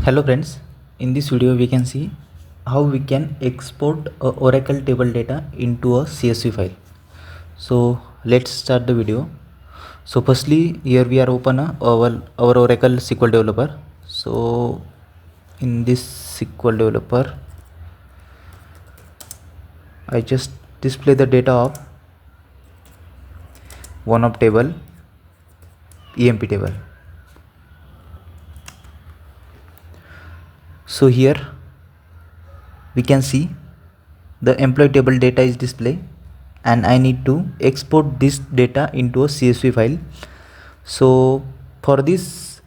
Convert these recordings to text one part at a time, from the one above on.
Hello friends, in this video we can see how we can export a Oracle table data into a CSV file. So let's start the video. So firstly here we are open our Oracle SQL Developer. So in this SQL Developer I just display the data of one of table EMP table. So here we can see the employee table data is displayed and I need to export this data into a CSV file. So for this,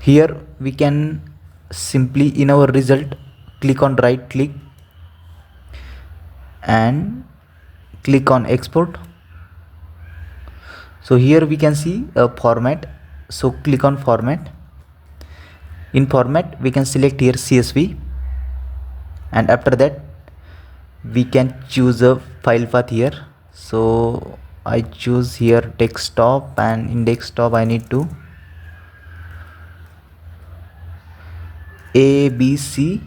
here we can simply in our result click on right click and click on export. So here we can see a format, so click on format. In format we can select here CSV, and after that we can choose a file path here. So I choose here desktop, and in desktop I need to abc.csv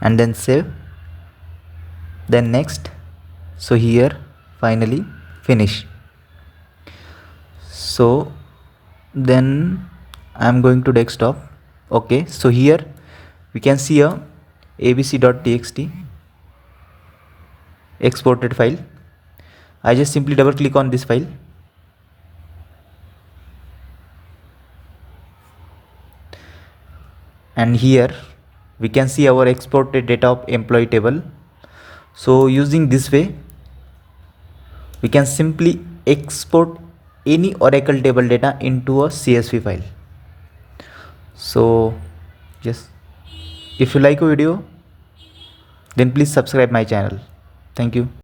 and then save, then next. So here finally finish. So then I'm going to desktop. Okay, so here we can see a abc.txt exported file. I just simply double click on this file and here we can see our exported data of employee table. So using this way we can simply export any Oracle table data into a CSV file. So yes, if you like a video then please subscribe my channel. Thank you.